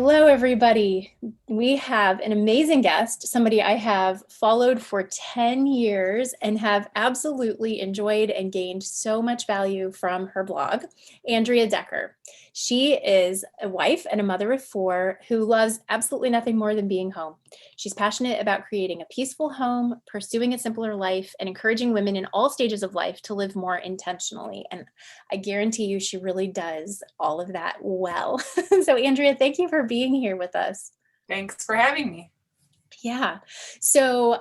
Hello, everybody. We have an amazing guest, somebody I have followed for 10 years and have absolutely enjoyed and gained so much value from her blog, Andrea Dekker. She is a wife and a mother of four who loves absolutely nothing more than being home. She's passionate about creating a peaceful home, pursuing a simpler life, and encouraging women in all stages of life to live more intentionally. And I guarantee you she really does all of that well. So Andrea, thank you for being here with us. Thanks for having me. Yeah. So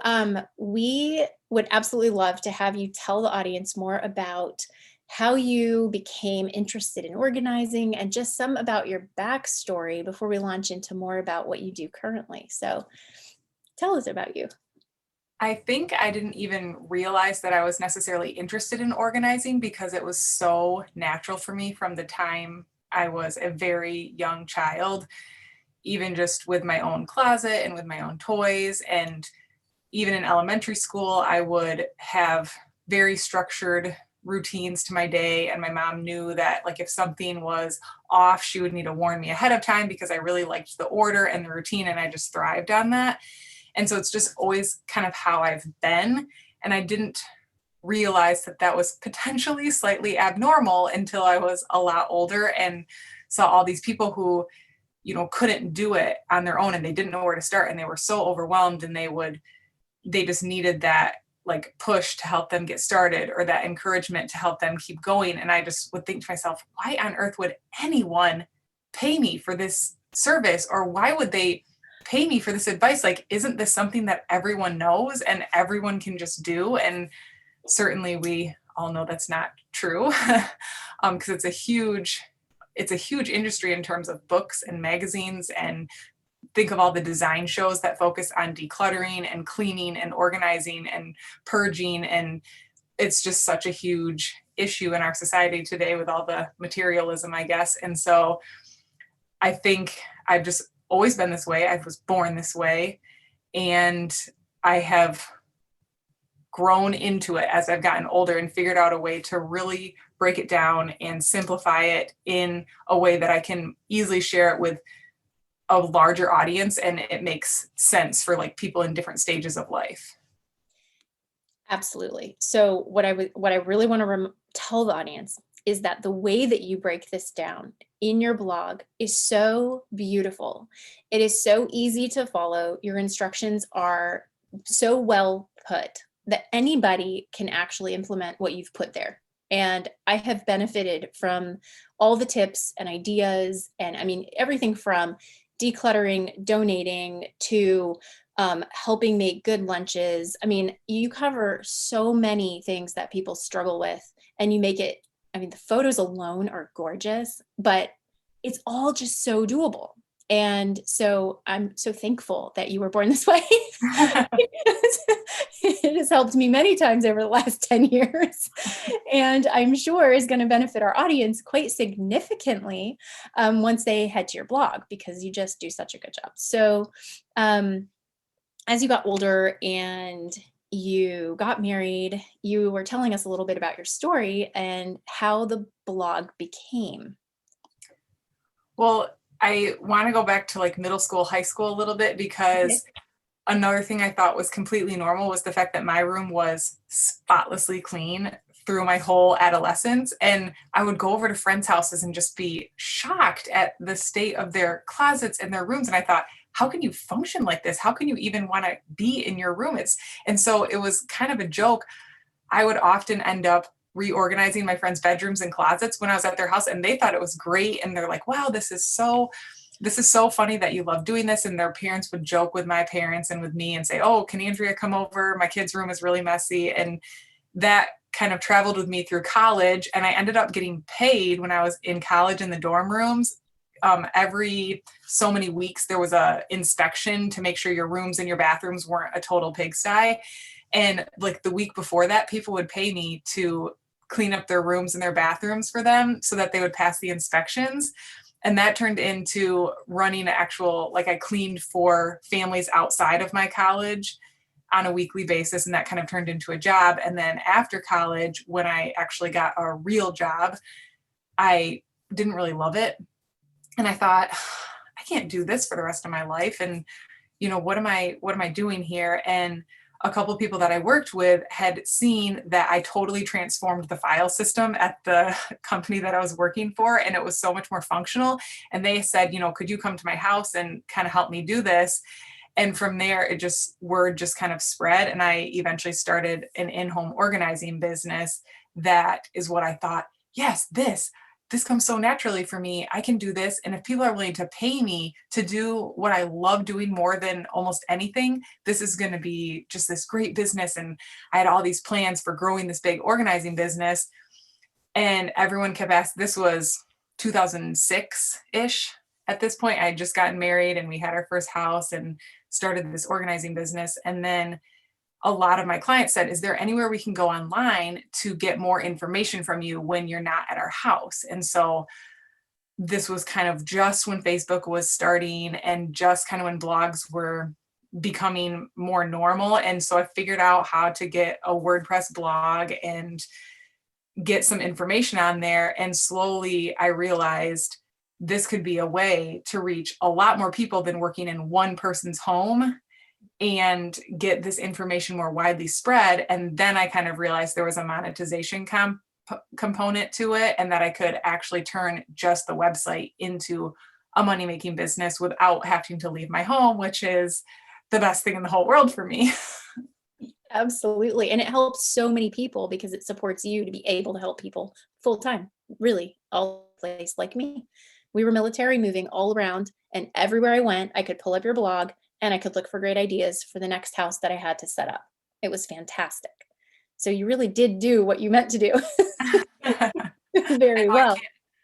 we would absolutely love to have you tell the audience more about how you became interested in organizing and just some about your backstory before we launch into more about what you do currently. So tell us about you. I think I didn't even realize that I was necessarily interested in organizing because it was so natural for me from the time I was a very young child, even just with my own closet and with my own toys. And even in elementary school, I would have very structured routines to my day. And my mom knew that, like, if something was off, she would need to warn me ahead of time because I really liked the order and the routine and I just thrived on that. And so it's just always kind of how I've been. And I didn't realize that that was potentially slightly abnormal until I was a lot older and saw all these people who, couldn't do it on their own and they didn't know where to start and they were so overwhelmed and they just needed that like push to help them get started or that encouragement to help them keep going. And I just would think to myself, why on earth would anyone pay me for this service? Or why would they pay me for this advice? Like, isn't this something that everyone knows and everyone can just do? And certainly we all know that's not true because it's a huge industry in terms of books and magazines, and think of all the design shows that focus on decluttering and cleaning and organizing and purging. And it's just such a huge issue in our society today with all the materialism, I guess. And so I think I've just always been this way. I was born this way. And I have grown into it as I've gotten older and figured out a way to really break it down and simplify it in a way that I can easily share it with a larger audience and it makes sense for like people in different stages of life. Absolutely. So what I really want to tell the audience is that the way that you break this down in your blog is so beautiful. It is so easy to follow. Your instructions are so well put that anybody can actually implement what you've put there. And I have benefited from all the tips and ideas, and I mean, everything from decluttering, donating, to helping make good lunches. I mean, you cover so many things that people struggle with, and you make it, I mean, the photos alone are gorgeous, but it's all just so doable. And so I'm so thankful that you were born this way. It has helped me many times over the last 10 years. And I'm sure is going to benefit our audience quite significantly once they head to your blog, because you just do such a good job. So as you got older and you got married, you were telling us a little bit about your story and how the blog became. Well, I want to go back to like middle school, high school a little bit because another thing I thought was completely normal was the fact that my room was spotlessly clean through my whole adolescence. And I would go over to friends' houses and just be shocked at the state of their closets and their rooms. And I thought, how can you function like this? How can you even want to be in your room? And so it was kind of a joke. I would often end up reorganizing my friends' bedrooms and closets when I was at their house, and they thought it was great. And they're like, wow, this is so funny that you love doing this. And their parents would joke with my parents and with me and say, oh, can Andrea come over? My kid's room is really messy. And that kind of traveled with me through college. And I ended up getting paid when I was in college in the dorm rooms. Every so many weeks, there was a inspection to make sure your rooms and your bathrooms weren't a total pigsty. And like the week before that, people would pay me to clean up their rooms and their bathrooms for them so that they would pass the inspections. And that turned into running like I cleaned for families outside of my college on a weekly basis. And that kind of turned into a job. And then after college, when I actually got a real job, I didn't really love it. And I thought, I can't do this for the rest of my life. And, what am I doing here? And a couple of people that I worked with had seen that I totally transformed the file system at the company that I was working for, and it was so much more functional. And they said, could you come to my house and kind of help me do this? And from there, word just kind of spread. And I eventually started an in-home organizing business. That is what I thought, yes, this comes so naturally for me. I can do this. And if people are willing to pay me to do what I love doing more than almost anything, this is going to be just this great business. And I had all these plans for growing this big organizing business. And everyone kept asking, this was 2006-ish. At this point, I had just gotten married and we had our first house and started this organizing business. And then a lot of my clients said, is there anywhere we can go online to get more information from you when you're not at our house? And so this was kind of just when Facebook was starting and just kind of when blogs were becoming more normal. And so I figured out how to get a WordPress blog and get some information on there. And slowly I realized this could be a way to reach a lot more people than working in one person's home and get this information more widely spread. And then I kind of realized there was a monetization component to it, and that I could actually turn just the website into a money-making business without having to leave my home, which is the best thing in the whole world for me. Absolutely. And it helps so many people because it supports you to be able to help people full time, really, all place like me. We were military moving all around, and everywhere I went, I could pull up your blog and I could look for great ideas for the next house that I had to set up. It was fantastic. So you really did do what you meant to do. Very well.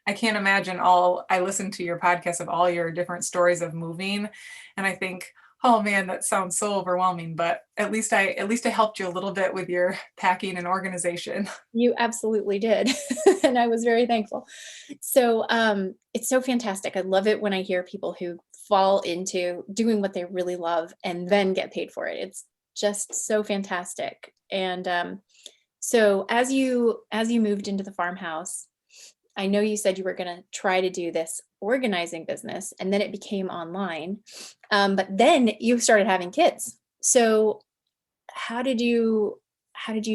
I can't imagine I listened to your podcast of all your different stories of moving, and I think, oh man, that sounds so overwhelming, but at least I helped you a little bit with your packing and organization. You absolutely did. And I was very thankful. So it's so fantastic. I love it when I hear people who fall into doing what they really love and then get paid for it. It's just so fantastic. And so as you moved into the farmhouse, I know you said you were going to try to do this organizing business, and then it became online. But then you started having kids. So how did you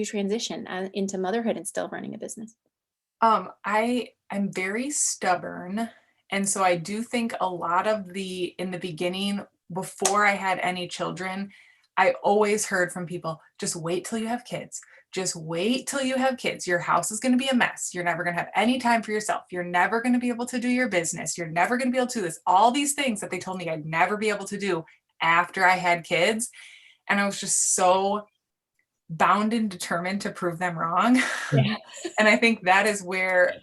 transition into motherhood and still running a business? I'm very stubborn. And so I do think a lot of in the beginning, before I had any children, I always heard from people, just wait till you have kids. Just wait till you have kids. Your house is going to be a mess. You're never going to have any time for yourself. You're never going to be able to do your business. You're never going to be able to do this. All these things that they told me I'd never be able to do after I had kids. And I was just so bound and determined to prove them wrong. Yeah. And I think that is where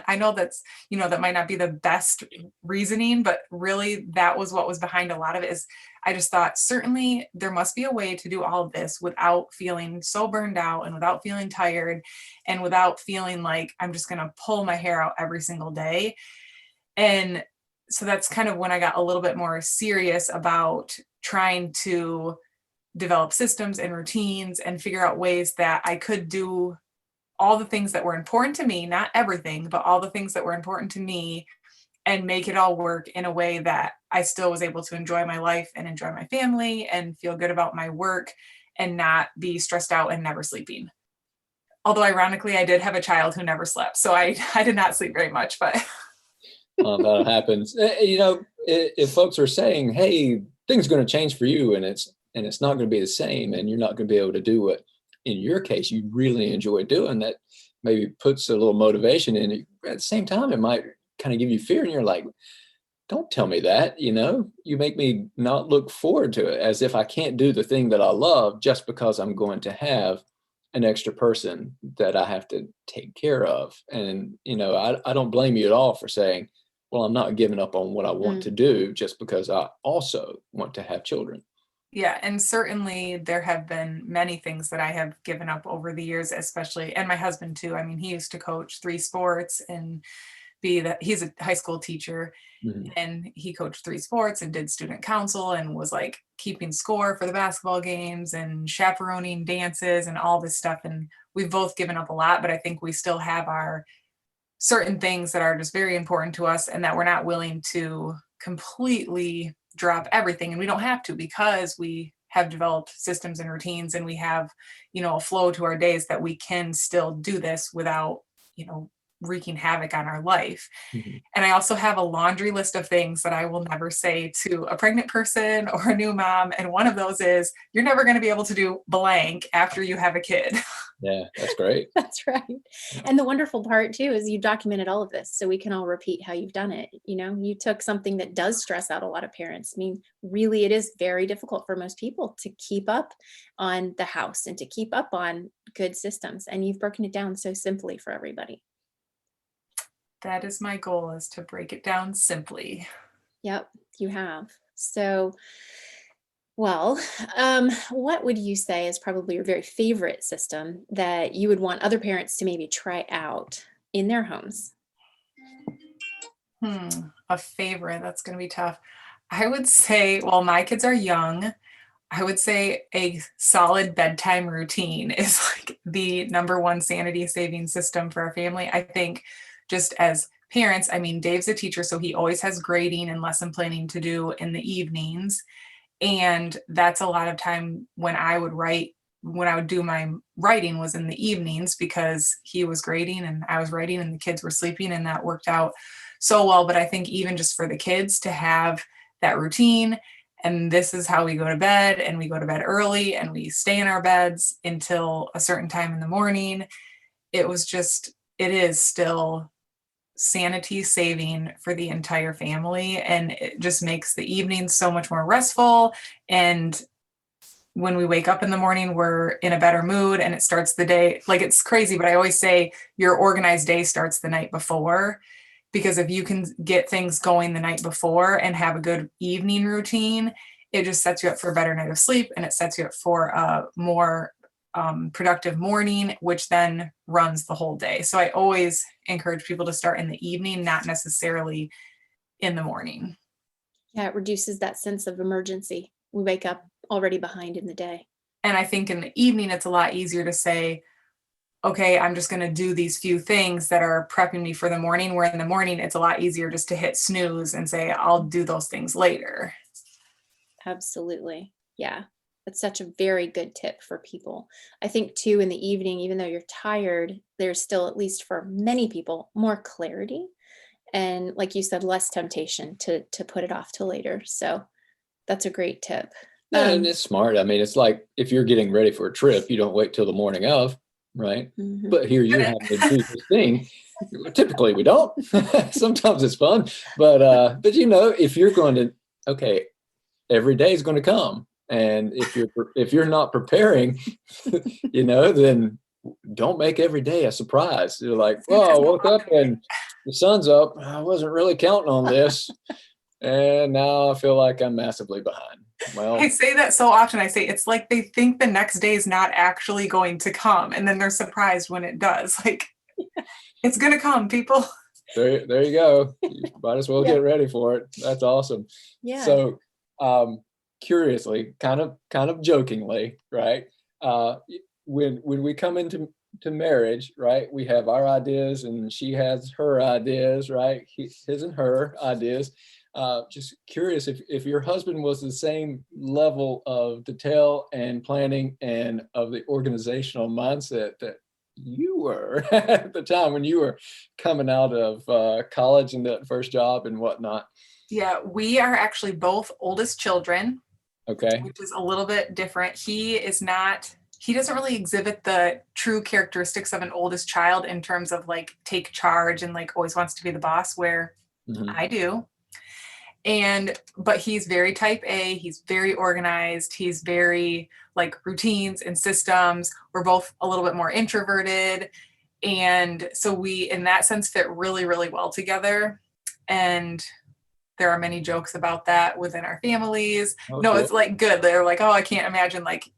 I know that's, that might not be the best reasoning, but really that was what was behind a lot of it. Is I just thought, certainly there must be a way to do all of this without feeling so burned out and without feeling tired and without feeling like I'm just going to pull my hair out every single day. And so that's kind of when I got a little bit more serious about trying to develop systems and routines and figure out ways that I could do all the things that were important to me, not everything, but all the things that were important to me, and make it all work in a way that I still was able to enjoy my life and enjoy my family and feel good about my work and not be stressed out and never sleeping. Although ironically, I did have a child who never slept. So I did not sleep very much, but. That happens. If folks are saying, hey, things are going to change for you and it's not going to be the same, and you're not going to be able to do what, in your case, you really enjoy doing, that maybe puts a little motivation in it. At the same time, it might kind of give you fear, and you're like, don't tell me that, you make me not look forward to it, as if I can't do the thing that I love just because I'm going to have an extra person that I have to take care of. And, I don't blame you at all for saying, well, I'm not giving up on what I want to do just because I also want to have children. Yeah, and certainly there have been many things that I have given up over the years, especially, and my husband too. I mean, he used to coach 3 sports and he's a high school teacher, and he coached 3 sports and did student council and was like keeping score for the basketball games and chaperoning dances and all this stuff. And we've both given up a lot, but I think we still have our certain things that are just very important to us and that we're not willing to completely drop everything. And we don't have to, because we have developed systems and routines, and we have, a flow to our days that we can still do this without, wreaking havoc on our life. Mm-hmm. And I also have a laundry list of things that I will never say to a pregnant person or a new mom. And one of those is, you're never going to be able to do blank after you have a kid. Yeah, that's great. That's right. And the wonderful part too is you documented all of this so we can all repeat how you've done it. You took something that does stress out a lot of parents. I mean, really, it is very difficult for most people to keep up on the house and to keep up on good systems. And you've broken it down so simply for everybody. That is my goal, is to break it down simply. Yep, you have. So, well, what would you say is probably your very favorite system that you would want other parents to maybe try out in their homes? A favorite, that's going to be tough. I would say, well, my kids are young. I would say a solid bedtime routine is like the number one sanity saving system for our family. I think just as parents, I mean, Dave's a teacher, so he always has grading and lesson planning to do in the evenings. And that's a lot of time when I would do my writing was in the evenings, because he was grading and I was writing and the kids were sleeping, and that worked out so well. But I think even just for the kids to have that routine, and this is how we go to bed, and we go to bed early and we stay in our beds until a certain time in the morning. It is still sanity saving for the entire family. And it just makes the evenings so much more restful. And when we wake up in the morning, we're in a better mood, and it starts the day. Like, it's crazy, but I always say your organized day starts the night before, because if you can get things going the night before and have a good evening routine, it just sets you up for a better night of sleep, and it sets you up for a more productive morning, which then runs the whole day. So I always encourage people to start in the evening, not necessarily in the morning. Yeah, it reduces that sense of emergency. We wake up already behind in the day. And I think in the evening, it's a lot easier to say, okay, I'm just going to do these few things that are prepping me for the morning, where in the morning, it's a lot easier just to hit snooze and say, I'll do those things later. Absolutely. Yeah. That's such a very good tip for people. I think too, in the evening, even though you're tired, there's still, at least for many people, more clarity. And like you said, less temptation to put it off till later. So that's a great tip. Yeah, and it's smart. I mean, it's like if you're getting ready for a trip, you don't wait till the morning of, right? Mhm. But here you're having to do this thing. Typically we don't. Sometimes it's fun. But if you're going to, okay, every day is going to come. And if you're not preparing, then don't make every day a surprise. You're like, well, I woke up and the sun's up. I wasn't really counting on this. And now I feel like I'm massively behind. Well, I say that so often. I say it's like they think the next day is not actually going to come, and then they're surprised when it does. Like, it's going to come, people. There you go. You might as well get ready for it. That's awesome. Yeah. So, curiously, kind of jokingly, right? When we come into marriage, right, we have our ideas, and she has her ideas, right? His and her ideas. Just curious if your husband was the same level of detail and planning and of the organizational mindset that you were at the time when you were coming out of college and that first job and whatnot. Yeah, we are actually both oldest children. Okay. Which is a little bit different. He doesn't really exhibit the true characteristics of an oldest child in terms of like take charge and like always wants to be the boss, where I do. But he's very type A, he's very organized, he's very like routines and systems. We're both a little bit more introverted. And so we, in that sense, fit really, really well together. And there are many jokes about that within our families. Oh, no, cool. It's like good. They're like, oh, I can't imagine like,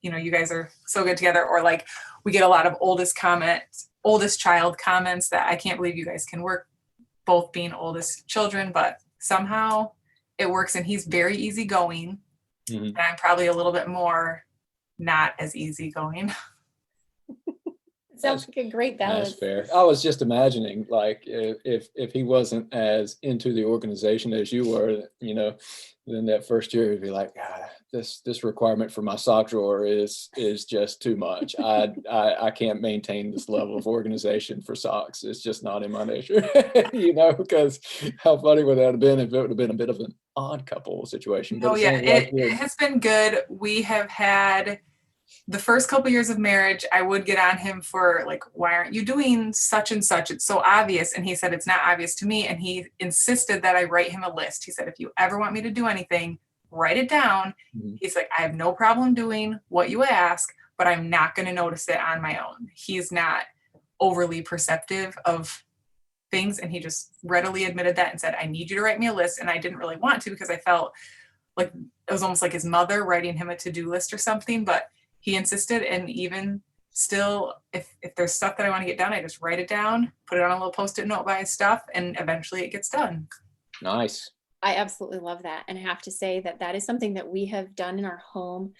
you guys are so good together. Or like we get a lot of oldest child comments that I can't believe you guys can work both being oldest children, but somehow it works. And he's very easygoing. Mm-hmm. And I'm probably a little bit more not as easygoing. Sounds like a great balance. That's fair. I was just imagining, like, if he wasn't as into the organization as you were, then that first year he'd be like, God, this requirement for my sock drawer is just too much. I can't maintain this level of organization for socks. It's just not in my nature, because how funny would that have been if it would have been a bit of an odd couple situation? But it has been good. We have had the first couple years of marriage, I would get on him for like, why aren't you doing such and such? It's so obvious. And he said, it's not obvious to me. And he insisted that I write him a list. He said, if you ever want me to do anything, write it down. Mm-hmm. He's like, I have no problem doing what you ask, but I'm not going to notice it on my own. He's not overly perceptive of things. And he just readily admitted that and said, I need you to write me a list. And I didn't really want to, because I felt like it was almost like his mother writing him a to-do list or something, but he insisted. And even still, if there's stuff that I want to get done, I just write it down, put it on a little Post-it note by his stuff, and eventually it gets done. Nice. I absolutely love that. And I have to say that is something that we have done in our home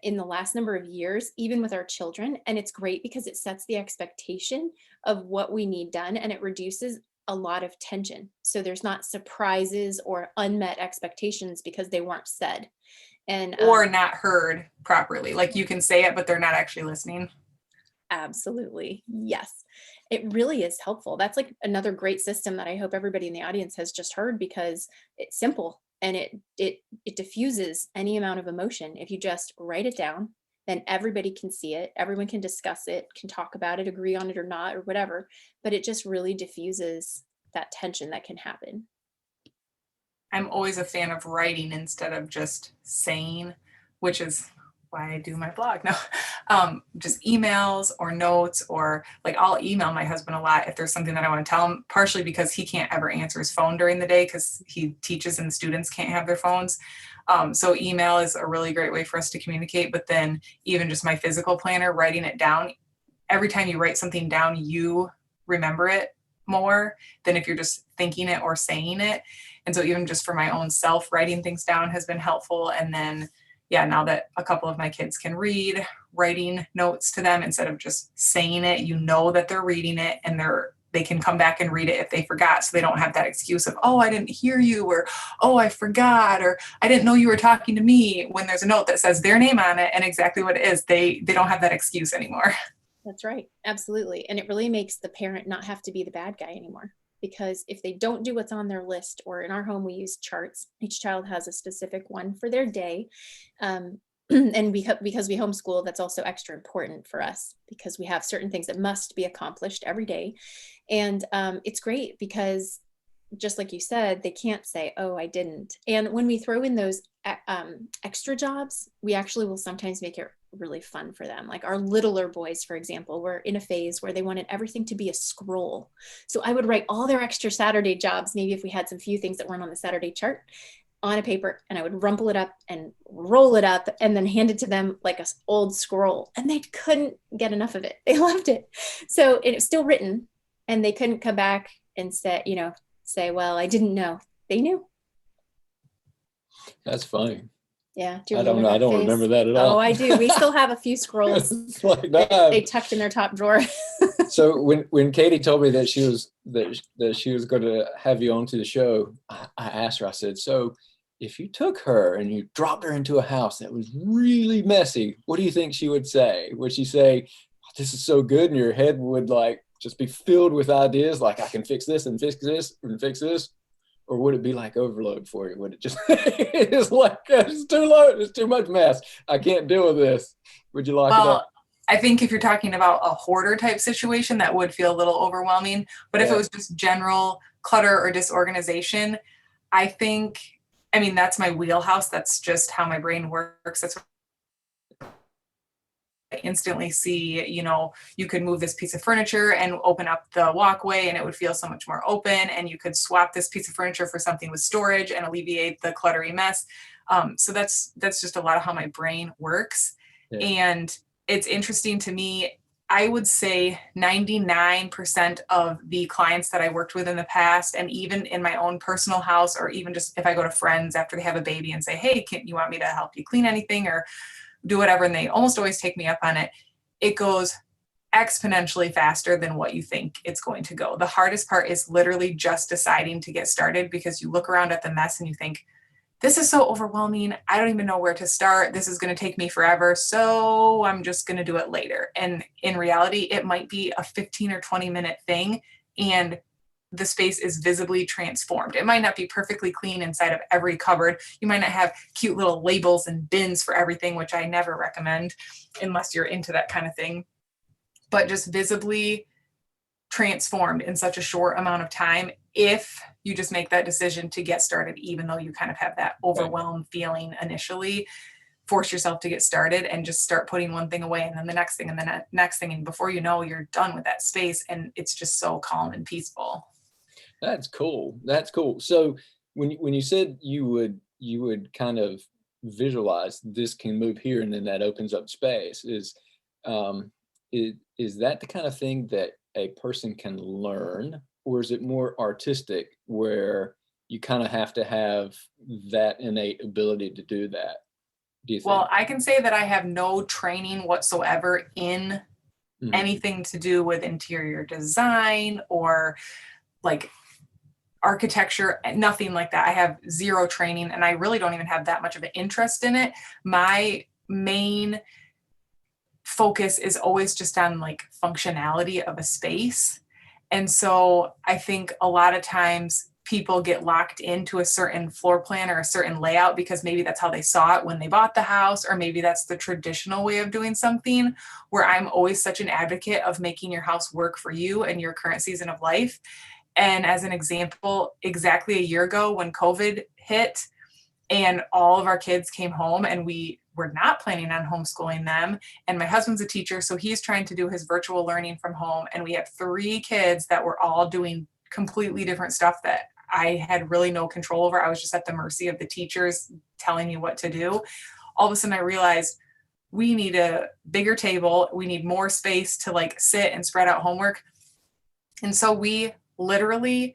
in the last number of years, even with our children. And it's great because it sets the expectation of what we need done, and it reduces a lot of tension. So there's not surprises or unmet expectations because they weren't said. Or not heard properly. Like you can say it, but they're not actually listening. Absolutely. Yes. It really is helpful. That's like another great system that I hope everybody in the audience has just heard, because it's simple and it diffuses any amount of emotion. If you just write it down, then everybody can see it. Everyone can discuss it, can talk about it, agree on it or not, or whatever. But it just really diffuses that tension that can happen. I'm always a fan of writing instead of just saying, which is why I do my blog. No, just emails or notes, or like I'll email my husband a lot if there's something that I want to tell him, partially because he can't ever answer his phone during the day because he teaches and the students can't have their phones. So email is a really great way for us to communicate. But then even just my physical planner, writing it down, every time you write something down, you remember it more than if you're just thinking it or saying it. And so even just for my own self, writing things down has been helpful. And then, now that a couple of my kids can read, writing notes to them instead of just saying it, that they're reading it, and they can come back and read it if they forgot. So they don't have that excuse of, oh, I didn't hear you, or, oh, I forgot, or I didn't know you were talking to me. When there's a note that says their name on it and exactly what it is, they don't have that excuse anymore. That's right. Absolutely. And it really makes the parent not have to be the bad guy anymore. Because if they don't do what's on their list, or in our home, we use charts. Each child has a specific one for their day. And because we homeschool, that's also extra important for us, because we have certain things that must be accomplished every day. And it's great because, just like you said, they can't say, oh, I didn't. And when we throw in those extra jobs, we actually will sometimes make it really fun for them. Like our littler boys, for example, were in a phase where they wanted everything to be a scroll. So I would write all their extra Saturday jobs, maybe if we had some few things that weren't on the Saturday chart, on a paper, and I would rumple it up and roll it up and then hand it to them like an old scroll. And they couldn't get enough of it. They loved it. So it was still written, and they couldn't come back and say, say, well, I didn't know. They knew. That's funny. Yeah. I don't know. I don't remember that at all. Oh, I do. We still have a few scrolls. Like they tucked in their top drawer. So when Katie told me that she was going to have you onto the show, I asked her, I said, so if you took her and you dropped her into a house that was really messy, what do you think she would say? Would she say, this is so good, and your head would like just be filled with ideas, like I can fix this and fix this and fix this? Or would it be like overload for you? Would it just, it's like, it's too low, it's too much mess, I can't deal with this? Would you lock it up? I think if you're talking about a hoarder type situation, that would feel a little overwhelming. But if it was just general clutter or disorganization, that's my wheelhouse. That's just how my brain works. That's what I instantly see, you could move this piece of furniture and open up the walkway and it would feel so much more open, and you could swap this piece of furniture for something with storage and alleviate the cluttery mess. So that's just a lot of how my brain works. Yeah. And it's interesting to me, I would say 99% of the clients that I worked with in the past, and even in my own personal house, or even just if I go to friends after they have a baby and say, hey, you want me to help you clean anything or do whatever, and they almost always take me up on it. It goes exponentially faster than what you think it's going to go. The hardest part is literally just deciding to get started, because you look around at the mess and you think, this is so overwhelming. I don't even know where to start. This is going to take me forever. So I'm just going to do it later. And in reality, it might be a 15 or 20-minute thing, and the space is visibly transformed. It might not be perfectly clean inside of every cupboard. You might not have cute little labels and bins for everything, which I never recommend unless you're into that kind of thing. But just visibly transformed in such a short amount of time if you just make that decision to get started, even though you kind of have that overwhelmed feeling initially. Force yourself to get started and just start putting one thing away and then the next thing and then the next thing. And before you know, you're done with that space, and it's just so calm and peaceful. That's cool. That's cool. So when you said you would kind of visualize this can move here and then that opens up space, is that the kind of thing that a person can learn, or is it more artistic where you kind of have to have that innate ability to do that? Do you think? Well, I can say that I have no training whatsoever in anything to do with interior design or like architecture, nothing like that. I have zero training, and I really don't even have that much of an interest in it. My main focus is always just on like functionality of a space. And so I think a lot of times people get locked into a certain floor plan or a certain layout because maybe that's how they saw it when they bought the house, or maybe that's the traditional way of doing something, where I'm always such an advocate of making your house work for you and your current season of life. And as an example, exactly a year ago when COVID hit and all of our kids came home, and we were not planning on homeschooling them. And my husband's a teacher, so he's trying to do his virtual learning from home. And we have 3 kids that were all doing completely different stuff that I had really no control over. I was just at the mercy of the teachers telling me what to do. All of a sudden I realized we need a bigger table. We need more space to like sit and spread out homework. And so we literally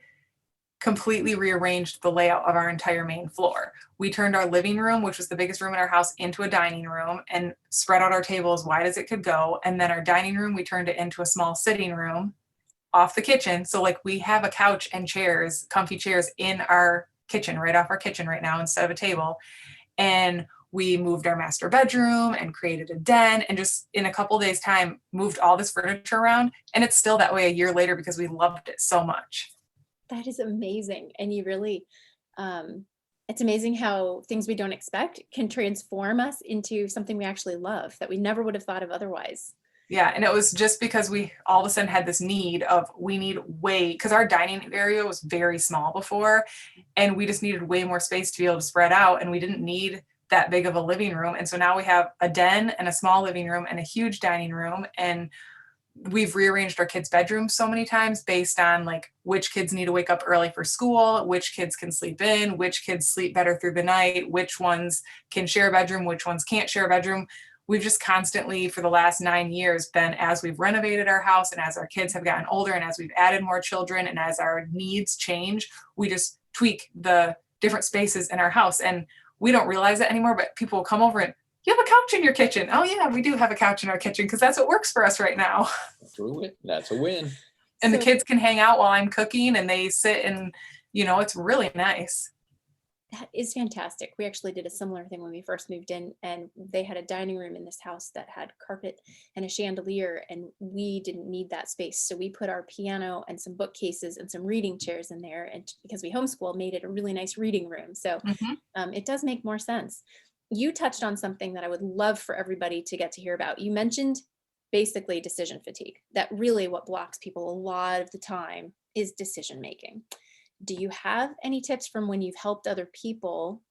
completely rearranged the layout of our entire main floor. We turned our living room, which was the biggest room in our house, into a dining room and spread out our table as wide as it could go. And then our dining room, we turned it into a small sitting room off the kitchen. So like we have a couch and chairs, comfy chairs in our kitchen, right off our kitchen right now instead of a table. And we moved our master bedroom and created a den, and just in a couple days time moved all this furniture around. And it's still that way a year later because we loved it so much. That is amazing. And you really, it's amazing how things we don't expect can transform us into something we actually love that we never would have thought of otherwise. Yeah. And it was just because we all of a sudden had this need of, we need way, because our dining area was very small before, and we just needed way more space to be able to spread out. And we didn't need that big of a living room. And so now we have a den and a small living room and a huge dining room. And we've rearranged our kids' bedrooms so many times based on like which kids need to wake up early for school, which kids can sleep in, which kids sleep better through the night, which ones can share a bedroom, which ones can't share a bedroom. We've just constantly for the last 9 years been, as we've renovated our house and as our kids have gotten older and as we've added more children and as our needs change, we just tweak the different spaces in our house. And we don't realize it anymore, but people will come over and, you have a couch in your kitchen. Oh yeah, we do have a couch in our kitchen because that's what works for us right now. That's a win. And the kids can hang out while I'm cooking, and they sit and, it's really nice. That is fantastic. We actually did a similar thing when we first moved in, and they had a dining room in this house that had carpet and a chandelier, and we didn't need that space. So we put our piano and some bookcases and some reading chairs in there, and because we homeschool, made it a really nice reading room. So it does make more sense. You touched on something that I would love for everybody to get to hear about. You mentioned basically decision fatigue, that really what blocks people a lot of the time is decision making. Do you have any tips from when you've helped other people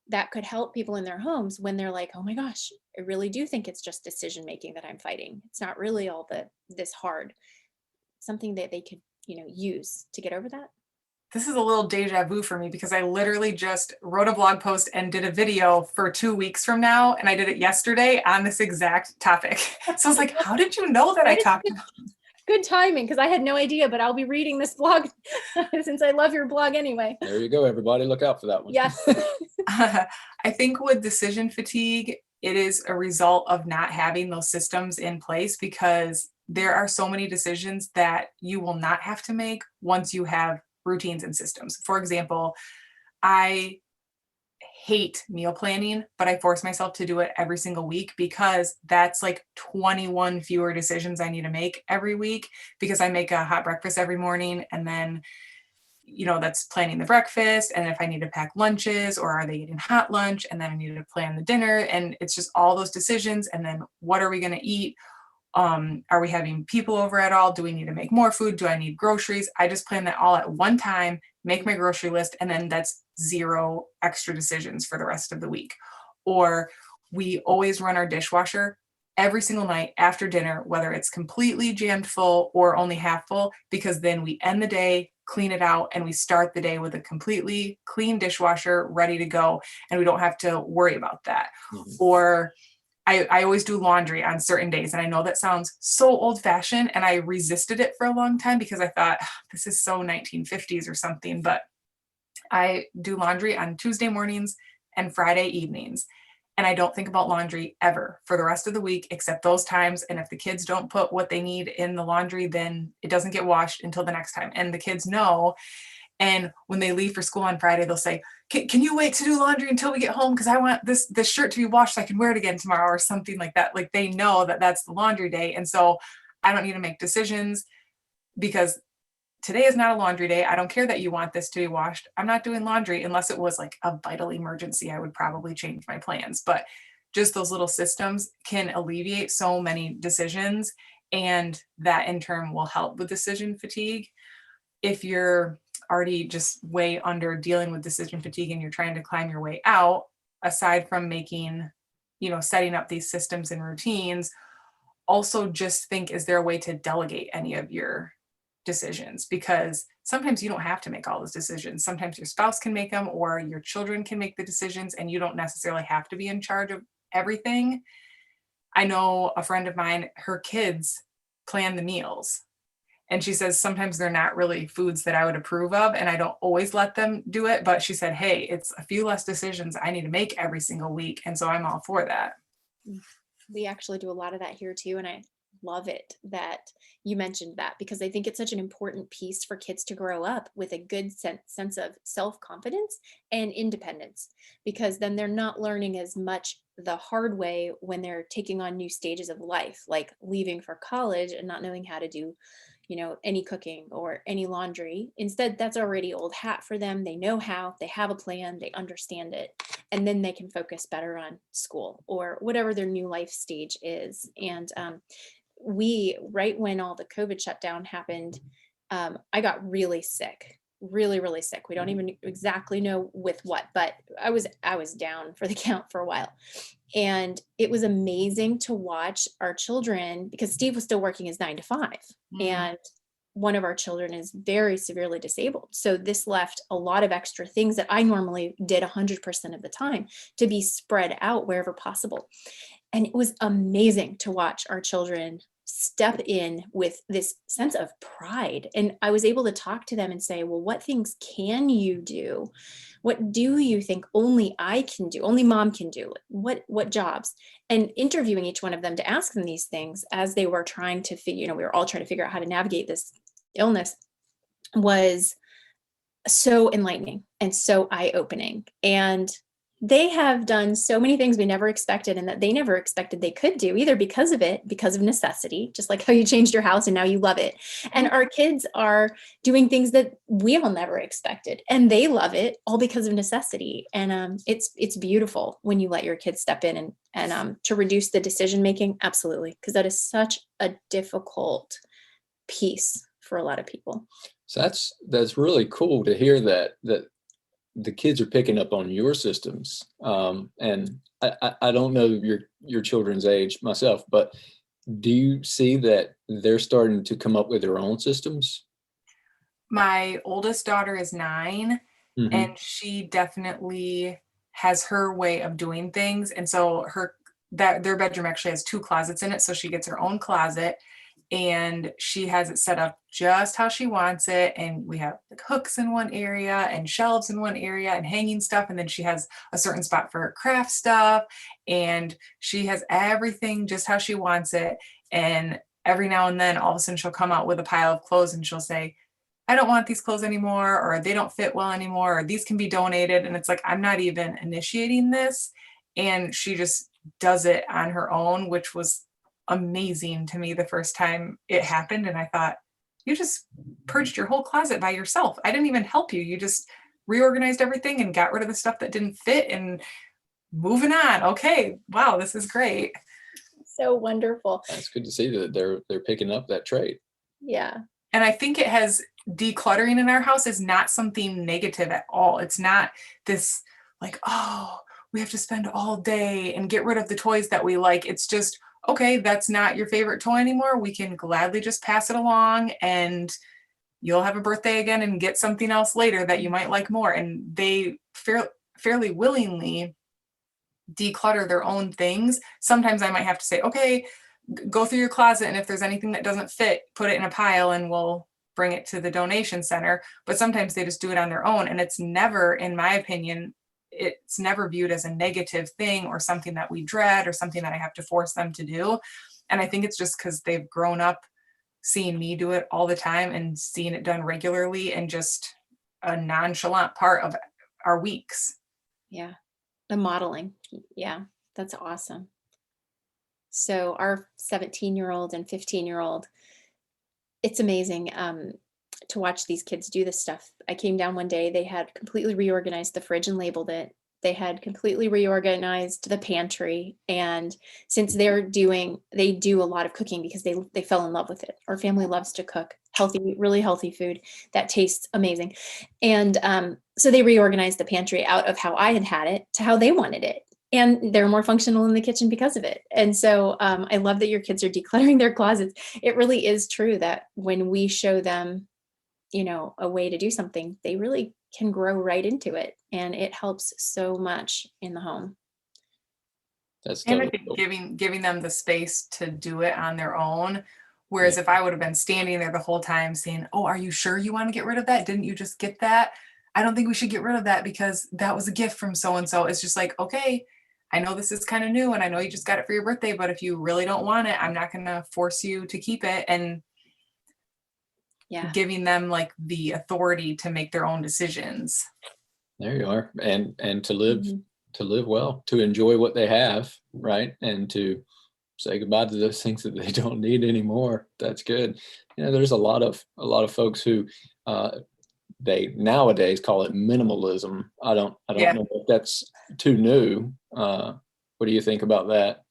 that could help people in their homes when they're like, oh my gosh, I really do think it's just decision making that I'm fighting. It's not really all this hard. Something that they could, use to get over that? This is a little deja vu for me because I literally just wrote a blog post and did a video for 2 weeks from now. And I did it yesterday on this exact topic. So I was like, how did you know that I talked about it? Good timing, because I had no idea, but I'll be reading this blog since I love your blog anyway. There you go, everybody. Look out for that one. Yes. I think with decision fatigue, it is a result of not having those systems in place, because there are so many decisions that you will not have to make once you have routines and systems. For example, I hate meal planning, but I force myself to do it every single week because that's like 21 fewer decisions I need to make every week, because I make a hot breakfast every morning, and then that's planning the breakfast, and if I need to pack lunches, or are they eating hot lunch, and then I need to plan the dinner, and it's just all those decisions. And then what are we going to eat? Are we having people over at all? Do we need to make more food? Do I need groceries? I just plan that all at one time, make my grocery list, and then that's 0 extra decisions for the rest of the week. Or we always run our dishwasher every single night after dinner, whether it's completely jammed full or only half full, because then we end the day, clean it out, and we start the day with a completely clean dishwasher ready to go, and we don't have to worry about that. Mm-hmm. Or I always do laundry on certain days. And I know that sounds so old fashioned, and I resisted it for a long time because I thought this is so 1950s or something, but I do laundry on Tuesday mornings and Friday evenings. And I don't think about laundry ever for the rest of the week, except those times. And if the kids don't put what they need in the laundry, then it doesn't get washed until the next time. And the kids know. And when they leave for school on Friday, they'll say, can you wait to do laundry until we get home? Because I want this shirt to be washed so I can wear it again tomorrow, or something like that. Like, they know that that's the laundry day. And so I don't need to make decisions, because today is not a laundry day. I don't care that you want this to be washed. I'm not doing laundry unless it was like a vital emergency. I would probably change my plans. But just those little systems can alleviate so many decisions. And that in turn will help with decision fatigue. If you're already just way under dealing with decision fatigue and you're trying to climb your way out, aside from making, setting up these systems and routines, also just think, is there a way to delegate any of your decisions? Because sometimes you don't have to make all those decisions. Sometimes your spouse can make them, or your children can make the decisions, and you don't necessarily have to be in charge of everything. I know a friend of mine, her kids plan the meals. And she says sometimes they're not really foods that I would approve of, and I don't always let them do it. But she said, hey, it's a few less decisions I need to make every single week. And so I'm all for that. We actually do a lot of that here too. And I love it that you mentioned that, because I think it's such an important piece for kids to grow up with a good sense of self-confidence and independence, because then they're not learning as much the hard way when they're taking on new stages of life, like leaving for college and not knowing how to do any cooking or any laundry. Instead, that's already old hat for them. They know how, they have a plan, they understand it, and then they can focus better on school or whatever their new life stage is. And right when all the COVID shutdown happened, I got really sick, really sick. We don't even exactly know with what, but I was down for the count for a while. And it was amazing to watch our children, because Steve was still working his 9 to 5. And one of our children is very severely disabled. So this left a lot of extra things that I normally did 100% of the time to be spread out wherever possible. And it was amazing to watch our children step in with this sense of pride. And I was able to talk to them and say, well, what things can you do? What do you think only I can do? Only mom can do? What jobs? And interviewing each one of them to ask them these things as they were trying to figure, we were all trying to figure out how to navigate this illness, was so enlightening and so eye-opening. And they have done so many things we never expected, and that they never expected they could do, either because of necessity, just like how you changed your house and now you love it. And our kids are doing things that we all never expected, and they love it, all because of necessity. And it's beautiful when you let your kids step in and to reduce the decision making. Absolutely. Because that is such a difficult piece for a lot of people. So that's really cool to hear that the kids are picking up on your systems. And I don't know your children's age myself, but do you see that they're starting to come up with their own systems? My oldest daughter is 9, and she definitely has her way of doing things. And so their bedroom actually has 2 closets in it. So she gets her own closet, and she has it set up just how she wants it. And we have like hooks in one area and shelves in one area and hanging stuff. And then she has a certain spot for her craft stuff, and she has everything just how she wants it. And every now and then, all of a sudden she'll come out with a pile of clothes and she'll say, I don't want these clothes anymore, or they don't fit well anymore, or these can be donated. And it's like, I'm not even initiating this. And she just does it on her own, which was amazing to me the first time it happened. And I thought, you just purged your whole closet by yourself. I didn't even help you. You just reorganized everything and got rid of the stuff that didn't fit and moving on. Okay. Wow, this is great. So wonderful. It's good to see that they're picking up that trait. Yeah. And I think it has, decluttering in our house is not something negative at all. It's not this like, oh, we have to spend all day and get rid of the toys that we like. It's just, okay, that's not your favorite toy anymore. We can gladly just pass it along and you'll have a birthday again and get something else later that you might like more. And they fairly willingly declutter their own things. Sometimes I might have to say, okay, go through your closet, and if there's anything that doesn't fit, put it in a pile and we'll bring it to the donation center. But sometimes they just do it on their own. And it's never, in my opinion, it's never viewed as a negative thing or something that we dread or something that I have to force them to do. And I think it's just because they've grown up seeing me do it all the time and seeing it done regularly and just a nonchalant part of our weeks. Yeah. The modeling. Yeah. That's awesome. So our 17-year-old and 15-year-old, it's amazing to watch these kids do this stuff. I came down one day, they had completely reorganized the fridge and labeled it. They had completely reorganized the pantry. And since they do a lot of cooking because they fell in love with it. Our family loves to cook healthy, really healthy food that tastes amazing. And so they reorganized the pantry out of how I had it to how they wanted it. And they're more functional in the kitchen because of it. And so I love that your kids are decluttering their closets. It really is true that when we show them, a way to do something, they really can grow right into it. And it helps so much in the home. That's And I totally think cool. giving them the space to do it on their own. Whereas if I would have been standing there the whole time saying, oh, are you sure you want to get rid of that? Didn't you just get that? I don't think we should get rid of that because that was a gift from so-and-so. It's just like, okay, I know this is kind of new and I know you just got it for your birthday, but if you really don't want it, I'm not going to force you to keep it. And giving them like the authority to make their own decisions. There you are. And to live well, to enjoy what they have, right? And to say goodbye to those things that they don't need anymore. That's good. There's a lot of folks who they nowadays call it minimalism. I don't know if that's too new. What do you think about that?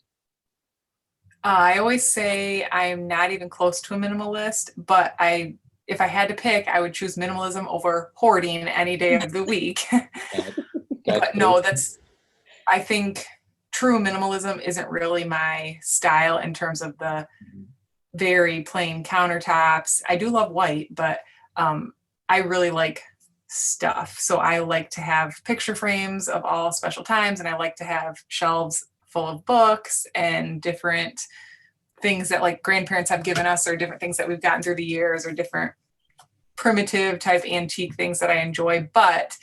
I always say I'm not even close to a minimalist, but if I had to pick, I would choose minimalism over hoarding any day of the week. But no, I think true minimalism isn't really my style in terms of the very plain countertops. I do love white, but I really like stuff. So I like to have picture frames of all special times, and I like to have shelves full of books and different things that like grandparents have given us, or different things that we've gotten through the years, or different primitive type antique things that I enjoy, but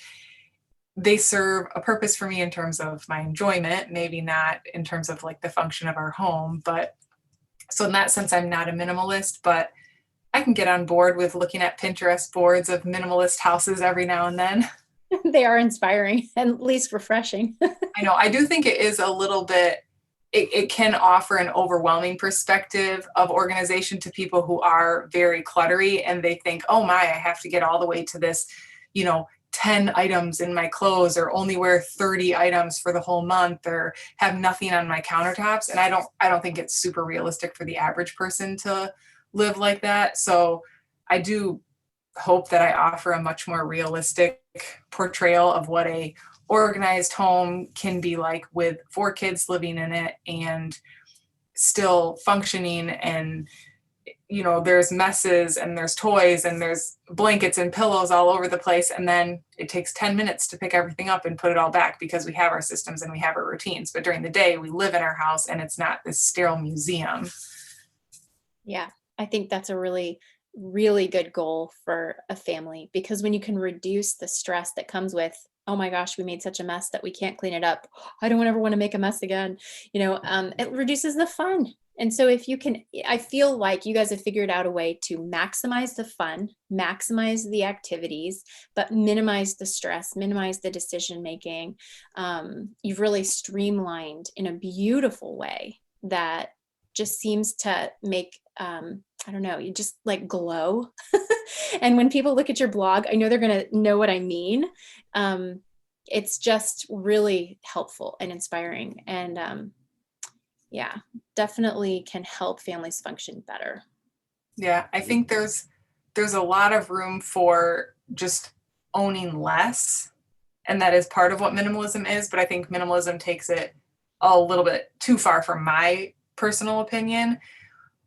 they serve a purpose for me in terms of my enjoyment, maybe not in terms of like the function of our home. But so in that sense, I'm not a minimalist, but I can get on board with looking at Pinterest boards of minimalist houses every now and then. They are inspiring and at least refreshing. I know. I do think it is a little bit, it can offer an overwhelming perspective of organization to people who are very cluttery and they think, oh my, I have to get all the way to this, 10 items in my clothes, or only wear 30 items for the whole month, or have nothing on my countertops. And I don't think it's super realistic for the average person to live like that. So I do hope that I offer a much more realistic portrayal of what a organized home can be like, with 4 kids living in it and still functioning. And there's messes and there's toys and there's blankets and pillows all over the place, and then it takes 10 minutes to pick everything up and put it all back because we have our systems and we have our routines. But during the day we live in our house and it's not this sterile museum. Yeah, I think that's a really, really good goal for a family, because when you can reduce the stress that comes with, oh my gosh, we made such a mess that we can't clean it up, I don't ever want to make a mess again, it reduces the fun. And so if you can, I feel like you guys have figured out a way to maximize the fun, maximize the activities, but minimize the stress, minimize the decision making. You've really streamlined in a beautiful way that just seems to make, I don't know, you just like glow. And when people look at your blog, I know they're going to know what I mean. It's just really helpful and inspiring. And yeah, definitely can help families function better. Yeah, I think there's a lot of room for just owning less, and that is part of what minimalism is, but I think minimalism takes it a little bit too far from my personal opinion.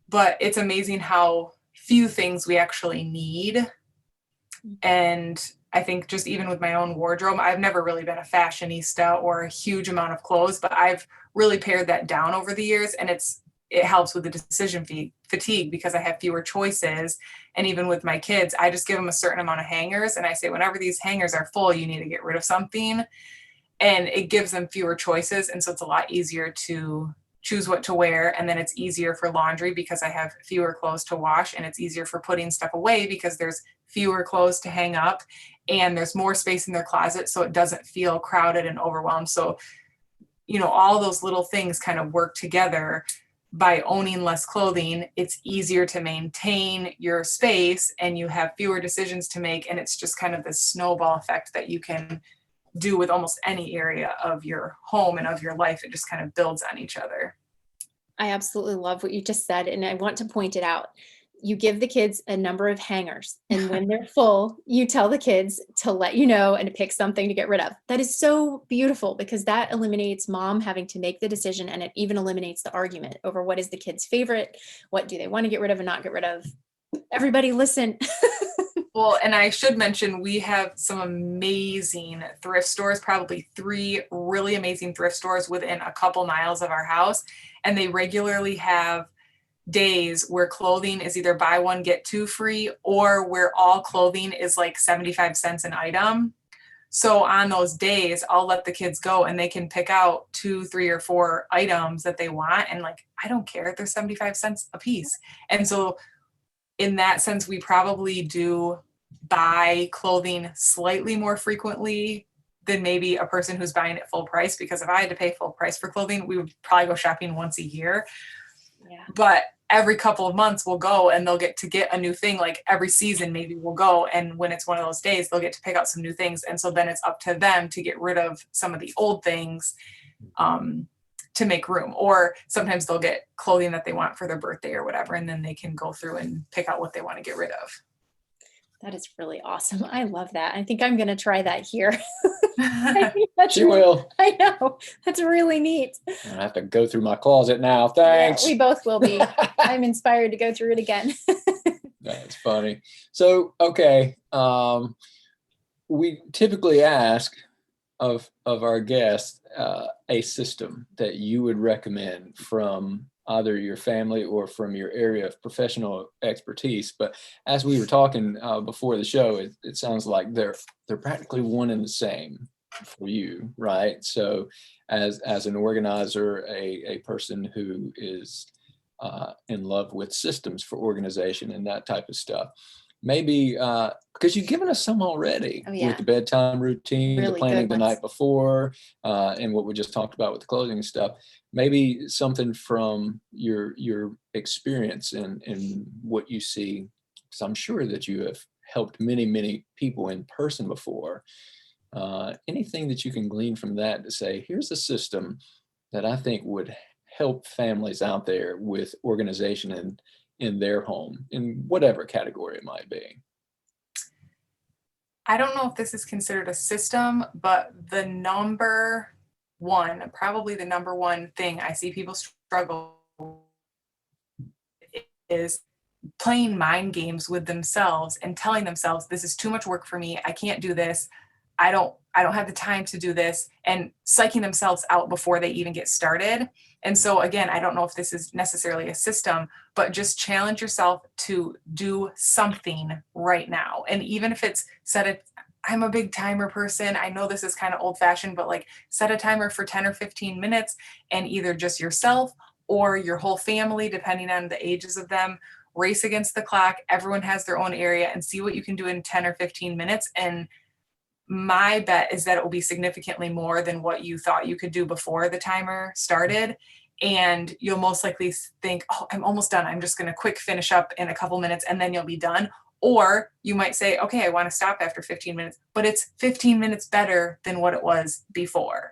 But it's amazing how few things we actually need. And I think just even with my own wardrobe, I've never really been a fashionista or a huge amount of clothes, but I've really pared that down over the years, and it helps with the decision fatigue because I have fewer choices. And even with my kids, I just give them a certain amount of hangers, and I say, whenever these hangers are full, you need to get rid of something. And it gives them fewer choices. And so it's a lot easier to choose what to wear. And then it's easier for laundry because I have fewer clothes to wash, and it's easier for putting stuff away because there's fewer clothes to hang up, and there's more space in their closet. So it doesn't feel crowded and overwhelmed. So, all those little things kind of work together. By owning less clothing, it's easier to maintain your space, and you have fewer decisions to make. And it's just kind of this snowball effect that you can do with almost any area of your home and of your life. It just kind of builds on each other. I absolutely love what you just said. And I want to point it out. You give the kids a number of hangers, and when they're full, you tell the kids to let you know and to pick something to get rid of. That is so beautiful because that eliminates mom having to make the decision, and it even eliminates the argument over what is the kid's favorite, what do they want to get rid of and not get rid of. Everybody listen. Well, and I should mention, we have some amazing thrift stores, probably 3 really amazing thrift stores within a couple miles of our house. And they regularly have days where clothing is either buy one, get 2 free, or where all clothing is like 75 cents an item. So on those days, I'll let the kids go and they can pick out 2, 3, or 4 items that they want. And like, I don't care if they're 75 cents a piece. And so in that sense, we probably do buy clothing slightly more frequently than maybe a person who's buying it full price, because if I had to pay full price for clothing, we would probably go shopping once a year. Yeah. But every couple of months we'll go and they'll get to get a new thing. Like every season, maybe we'll go. And when it's one of those days, they'll get to pick out some new things. And so then it's up to them to get rid of some of the old things, to make room. Or sometimes they'll get clothing that they want for their birthday or whatever, and then they can go through and pick out what they want to get rid of. That is really awesome. I love that. I think I'm going to try that here. She will. I know. That's really neat. I have to go through my closet now. Thanks. Yeah, we both will be. I'm inspired to go through it again. That's funny. So, okay. We typically ask of our guests a system that you would recommend from either your family or from your area of professional expertise. But as we were talking before the show, it sounds like they're practically one and the same for you, right? So as an organizer, a person who is in love with systems for organization and that type of stuff, maybe because you've given us some already. Oh, yeah. With the bedtime routine, Really the planning good the ones. night before, and what we just talked about with the clothing and stuff. Maybe something from your experience and what you see, because I'm sure that you have helped many people in person before. Anything that you can glean from that to say, here's a system that I think would help families out there with organization in their home, in whatever category it might be. I don't know if this is considered a system, but probably the number one thing I see people struggle is playing mind games with themselves and telling themselves, this is too much work for me. I can't do this. I don't have the time to do this, and psyching themselves out before they even get started. And so again, I don't know if this is necessarily a system, but just challenge yourself to do something right now. And even if it's I'm a big timer person. I know this is kind of old fashioned, but like set a timer for 10 or 15 minutes, and either just yourself or your whole family, depending on the ages of them, race against the clock. Everyone has their own area and see what you can do in 10 or 15 minutes. And my bet is that it will be significantly more than what you thought you could do before the timer started. And you'll most likely think, oh, I'm almost done. I'm just going to quick finish up in a couple minutes and then you'll be done. Or you might say, okay, I want to stop after 15 minutes, but it's 15 minutes better than what it was before.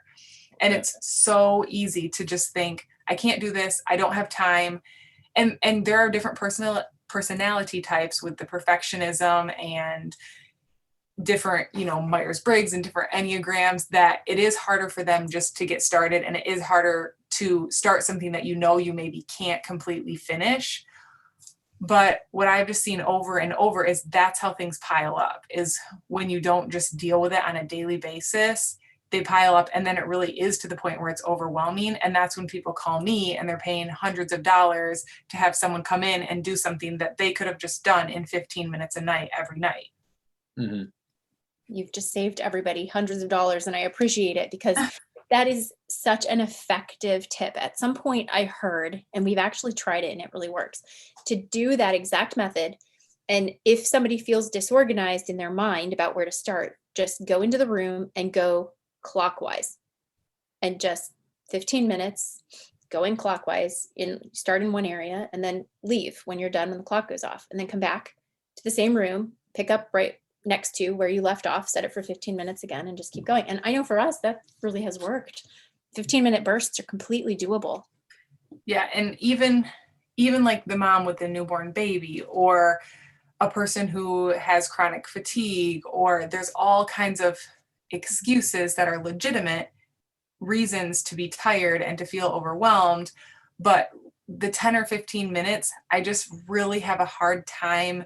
And it's so easy to just think, I can't do this. I don't have time. And there are different personality types with the perfectionism and different, Myers-Briggs and different Enneagrams, that it is harder for them just to get started. And it is harder to start something that you maybe can't completely finish. But what I've just seen over and over is that's how things pile up, is when you don't just deal with it on a daily basis, they pile up. And then it really is to the point where it's overwhelming. And that's when people call me and they're paying hundreds of dollars to have someone come in and do something that they could have just done in 15 minutes a night, every night. Mm-hmm. You've just saved everybody hundreds of dollars, and I appreciate it, because that is such an effective tip. At some point I heard, and we've actually tried it and it really works, to do that exact method. And if somebody feels disorganized in their mind about where to start, just go into the room and go clockwise, and just 15 minutes going clockwise, start in one area and then leave when you're done, when the clock goes off, and then come back to the same room, pick up right next to where you left off, set it for 15 minutes again, and just keep going. And I know for us, that really has worked. 15-minute bursts are completely doable. Yeah. And even like the mom with the newborn baby, or a person who has chronic fatigue, or there's all kinds of excuses that are legitimate reasons to be tired and to feel overwhelmed. But the 10 or 15 minutes, I just really have a hard time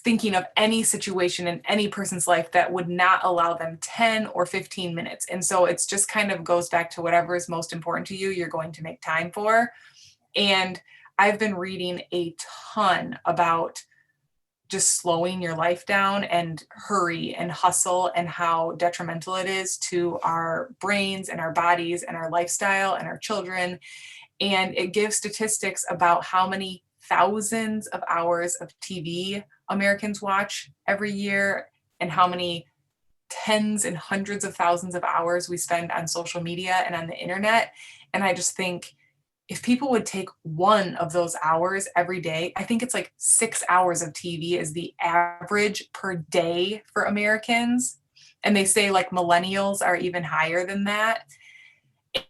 thinking of any situation in any person's life that would not allow them 10 or 15 minutes. And so it's just kind of goes back to whatever is most important to you, you're going to make time for. And I've been reading a ton about just slowing your life down and hurry and hustle, and how detrimental it is to our brains and our bodies and our lifestyle and our children. And it gives statistics about how many thousands of hours of TV Americans watch every year, and how many tens and hundreds of thousands of hours we spend on social media and on the internet. And I just think, if people would take one of those hours every day, I think it's like 6 hours of TV is the average per day for Americans. And they say like millennials are even higher than that.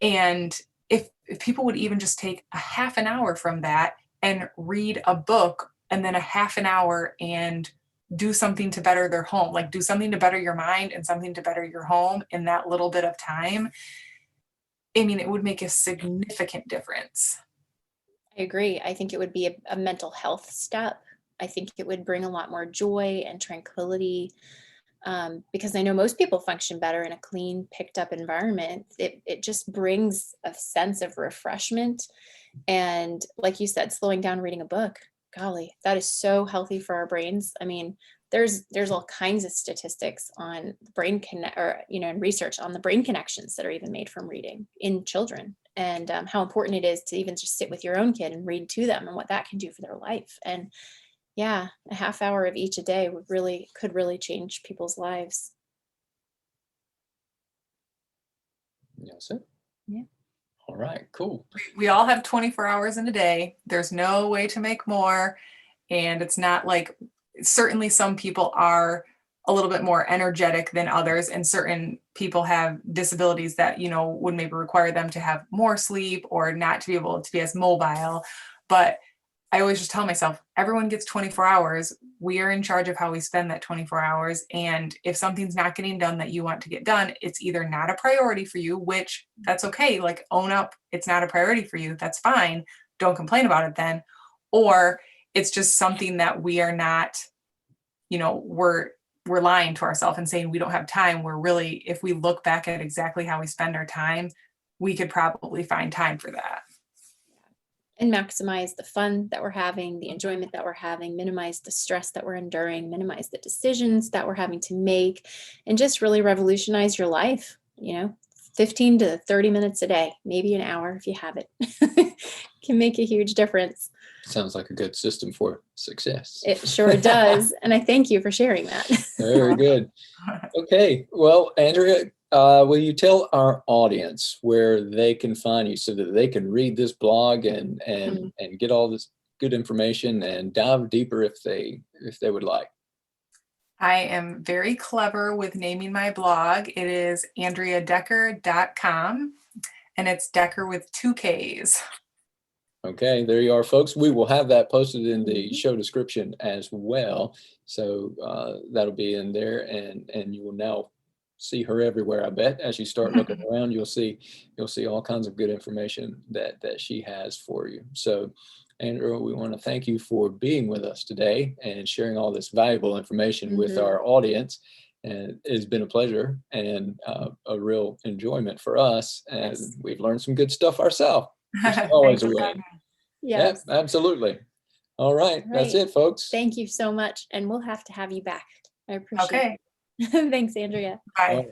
And if people would even just take a half an hour from that and read a book, and then a half an hour and do something to better their home, like do something to better your mind and something to better your home in that little bit of time, I mean, it would make a significant difference. I agree. I think it would be a mental health step. I think it would bring a lot more joy and tranquility, because I know most people function better in a clean, picked up environment. It just brings a sense of refreshment. And like you said, slowing down, reading a book, golly, that is so healthy for our brains. I mean, there's all kinds of statistics on and research on the brain connections that are even made from reading in children, and how important it is to even just sit with your own kid and read to them, and what that can do for their life. And yeah, a half hour of each a day could really change people's lives. Yes, sir. Yeah. All right, cool. We all have 24 hours in a day. There's no way to make more. And it's not like, certainly some people are a little bit more energetic than others, and certain people have disabilities that, would maybe require them to have more sleep or not to be able to be as mobile. But I always just tell myself, everyone gets 24 hours. We are in charge of how we spend that 24 hours. And if something's not getting done that you want to get done, it's either not a priority for you, which that's okay. Like, own up, it's not a priority for you. That's fine. Don't complain about it then. Or it's just something that we are not, we're lying to ourselves and saying we don't have time. We're really, if we look back at exactly how we spend our time, we could probably find time for that. And maximize the fun that we're having, the enjoyment that we're having, minimize the stress that we're enduring, minimize the decisions that we're having to make, and just really revolutionize your life, 15 to 30 minutes a day, maybe an hour if you have it, can make a huge difference. Sounds like a good system for success. It sure does. And I thank you for sharing that. Very good. Okay. Well, Andrea, will you tell our audience where they can find you so that they can read this blog and get all this good information and dive deeper if they would like? I am very clever with naming my blog. It is andreadekker.com, and it's Dekker with 2 Ks. Okay, there you are, folks. We will have that posted in the show description as well. So that'll be in there, and you will now see her everywhere. I bet as you start looking around, you'll see all kinds of good information that she has for you. So, Andrea, we want to thank you for being with us today and sharing all this valuable information with our audience. And it's been a pleasure and a real enjoyment for us. And we've learned some good stuff ourselves. Always a win. Yes. Yep, absolutely. All right. That's it, folks. Thank you so much. And we'll have to have you back. I appreciate Okay. it. Thanks, Andrea. Bye.